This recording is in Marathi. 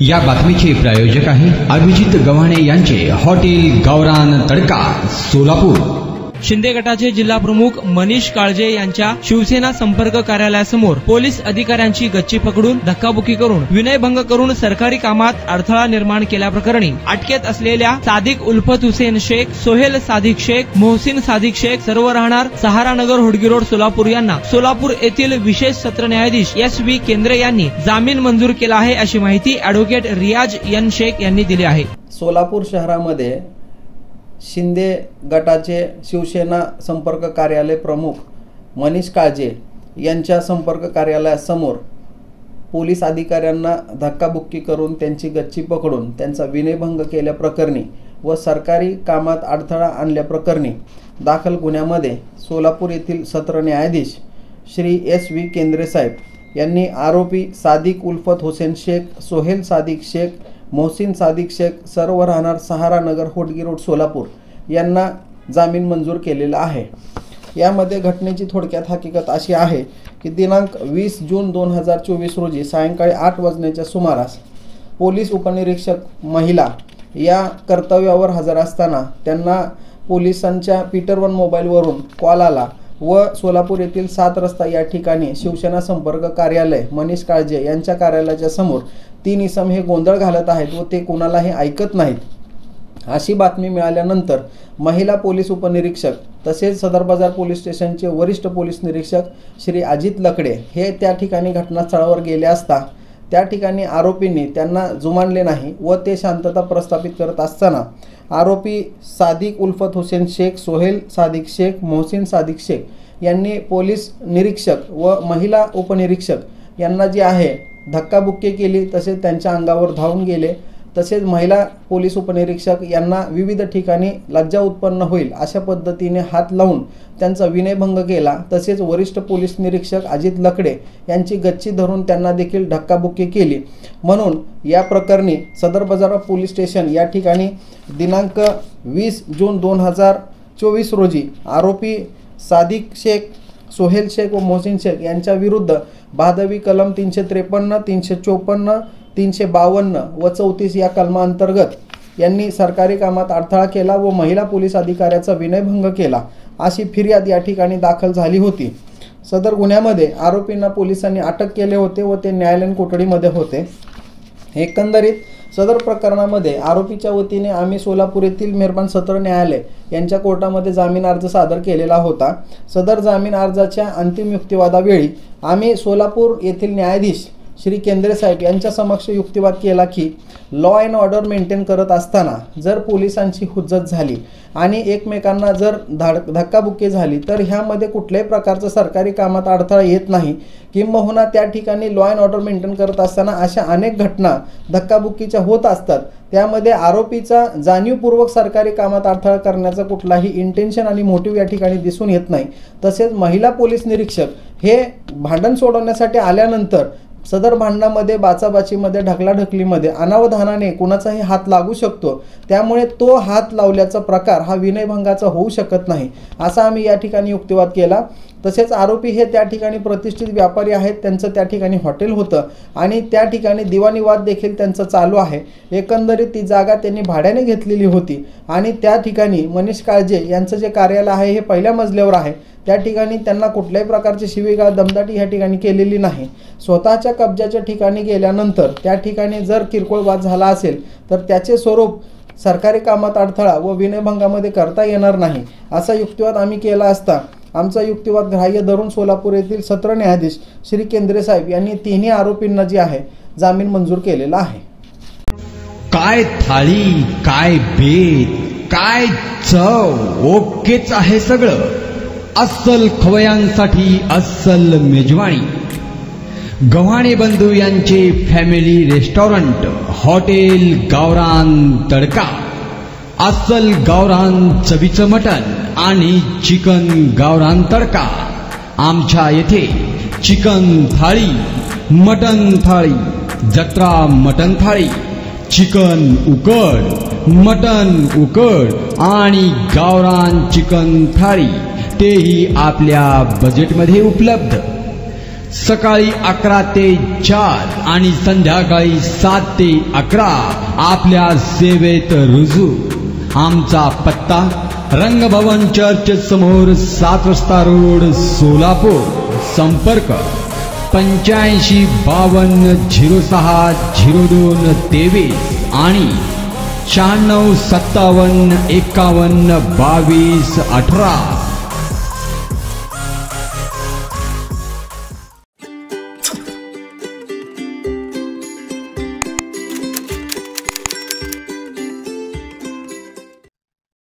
या बातमीचे प्रायोजक आहे अभिजित गव्हाणे यांचे हॉटेल गावरान तडका सोलापूर। शिंदे गटाचे जिल्हा प्रमुख मनीष काळजे यांच्या शिवसेना संपर्क कार्यालयासमोर पोलीस अधिकाऱ्यांची गच्ची पकडून धक्काबुक्की करून विनयभंग करून सरकारी कामात अडथळा निर्माण केल्याप्रकरणी अटकेत असलेल्या सादिक उल्फत हुसेन शेख, सोहेल सादिक शेख, मोहसिन सादिक शेख सर्व राहणार सहारानगर होडगी रोड सोलापूर यांना सोलापूर येथील विशेष सत्र न्यायाधीश SV केंद्रे यांनी जामीन मंजूर केला आहे, अशी माहिती ॲडव्होकेट रियाज एन शेख यांनी दिली आहे। सोलापूर शहरामध्ये शिंदे गटाचे शिवसेना संपर्क कार्यालय प्रमुख मनीष काळजे यांच्या संपर्क कार्यालयासमोर पोलीस अधिकाऱ्यांना धक्काबुक्की करून त्यांची गच्ची पकडून त्यांचा विनयभंग केल्याप्रकरणी व सरकारी कामात अडथळा आणल्याप्रकरणी दाखल गुन्ह्यामध्ये सोलापूर येथील सत्र न्यायाधीश श्री SV केंद्रे साहेब यांनी आरोपी सादिक उल्फत हुसेन शेख, सोहेल सादिक शेख, मोहसिन सादिक शेख सर्व राहणार सहारानगर होडगी रोड सोलापूर यांना जामीन मंजूर केलेला आहे। यामध्ये घटनेची थोडक्यात हकीकत अशी आहे की दिनांक 20 जून 2024 रोजी सायंकाळी 8 वाजण्याच्या सुमारास पोलीस उपनिरीक्षक महिला या कर्तव्यावर हजर असताना त्यांना पोलिसांच्या पीटर 1 मोबाईलवरून कॉल आला व सोलापूर येथील 7 रस्ता या ठिकाणी शिवसेना संपर्क कार्यालय मनीष काळजे यांच्या कार्यालयाच्या समोर 3 इसम हे गोंधळ घालत आहेत व ते कोणालाही ऐकत नाहीत अशी बातमी मिळाल्यानंतर महिला पोलीस उपनिरीक्षक तसेच सदर बाजार पोलीस स्टेशनचे वरिष्ठ पोलीस निरीक्षक श्री अजित लकडे हे त्या ठिकाणी घटनास्थळावर गेले असता त्या ठिकाणी आरोपींनी त्यांना जुमानले नाही व ते शांतता प्रस्थापित करत असताना आरोपी सादिक उल्फत हुसेन शेख, सोहेल सादिक शेख, मोहसिन सादिक शेख यांनी पोलीस निरीक्षक व महिला उपनिरीक्षक यांना जे आहे धक्काबुक्की केली, तसेच त्यांच्या अंगावर धावून गेले, तसेच महिला पोलीस उपनिरीक्षक यांना विविध ठिकाणी लज्जा उत्पन्न होईल अशा पद्धतीने हात लावून त्यांचा विनयभंग केला। तसेच वरिष्ठ पोलीस निरीक्षक अजित लकडे यांची गच्ची धरून त्यांना देखील धक्काबुक्की केली। म्हणून या प्रकरणी सदर बाजार पोलीस स्टेशन या ठिकाणी दिनांक 20 जून 2024 रोजी आरोपी सादिक शेख, सोहेल शेख व मोहसिन शेख यांच्या विरुद्ध भादवी कलम 353, 354, 352 व 34 या कलमांतर्गत यांनी सरकारी कामात अडथळा केला व महिला पोलीस अधिकाऱ्याचा विनयभंग केला अशी फिर्याद या ठिकाणी दाखल झाली होती। सदर गुन्ह्यामध्ये आरोपींना पोलिसांनी अटक केले होते व ते न्यायालयीन कोठडीमध्ये होते। एकंदरीत सदर प्रकरणामध्ये आरोपीच्या वतीने आम्ही सोलापूर येथील मेहरबान सत्र न्यायालय यांच्या कोर्टामध्ये जामीन अर्ज सादर केलेला होता। सदर जामीन अर्जाच्या अंतिम युक्तिवादावेळी आम्ही सोलापूर येथील न्यायाधीश श्री केंद्रे साहेब यांच्या समक्ष युक्तिवाद केला की लॉ अँड ऑर्डर मेंटेन करत असताना जर पोलिसांची हुज्जत झाली आणि एकमेकांना जर धक्काबुक्की झाली तर ह्यामध्ये कुठल्याही प्रकारचं सरकारी कामात अडथळा येत नाही। किंबहुना त्या ठिकाणी लॉ अँड ऑर्डर मेंटेन करत असताना अशा अनेक घटना धक्काबुक्कीच्या होत असतात, त्यामध्ये आरोपीचा जाणीवपूर्वक सरकारी कामात अडथळा करण्याचा कुठलाही इंटेन्शन आणि मोटिव्ह या ठिकाणी दिसून येत नाही। तसेच महिला पोलीस निरीक्षक हे भांडण सोडवण्यासाठी आल्यानंतर सदर भांडणामध्ये बाचाबाचीमध्ये ढकलाढकलीमध्ये अनावधानाने कुणाचाही हात लागू शकतो, त्यामुळे तो हात लावल्याचा प्रकार हा विनयभंगाचा होऊ शकत नाही असा आम्ही या ठिकाणी युक्तिवाद केला। तसेच आरोपी हे त्या ठिकाणी प्रतिष्ठित व्यापारी आहेत, त्यांचं त्या ठिकाणी हॉटेल होतं आणि त्या ठिकाणी दिवाणी वाद देखील त्यांचा चालू आहे। एकंदरीत ती जागा त्यांनी भाड्याने घेतलेली होती आणि त्या ठिकाणी मनीष काळजे यांचं जे कार्यालय आहे हे पहिल्या मजल्यावर आहे। त्या ठिकाणी त्यांना कुठल्याही प्रकारची शिवीगाळ दमदाटी ह्या ठिकाणी केलेली नाही। स्वतःच्या कब्जाच्या ठिकाणी गेल्यानंतर त्या ठिकाणी जर किरकोळ वाद झाला असेल तर त्याचे स्वरूप सरकारी कामात अडथळा व विनयभंगामध्ये करता येणार नाही असा युक्तिवाद आम्ही केला असता आमचा युक्तिवाद ग्राह्य धरून सोलापूर येथील सत्र न्यायाधीश श्री केंद्रे साहेब यांनी तिन्ही आरोपींना जे आहे जामीन मंजूर केलेला आहे। काय थाळी, काय बेत, काय चव, ओकेच आहे सगळं। अस्सल खवयांसाठी अस्सल मेजवानी गव्हाणे बंधू यांचे फॅमिली रेस्टॉरंट हॉटेल गावरान तडका। अस्सल गावरान चवीचं मटण आणि चिकन गावरान तडका। आमच्या येथे चिकन थाळी, मटण थाळी, जत्रा मटण थाळी, चिकन उकड, मटण उकड आणि गावरान चिकन थाळी तेही आपल्या बजेटमध्ये उपलब्ध। सकाळी 11 ते 4 आणि संध्याकाळी 7 ते 11 आपल्या सेवेत रुजू. आमचा पत्ता रंगभवन चर्च समोर 7 रस्ता रोड सोलापूर. संपर्क 85 52 06 02 23 आणि 96 57 51 22 18.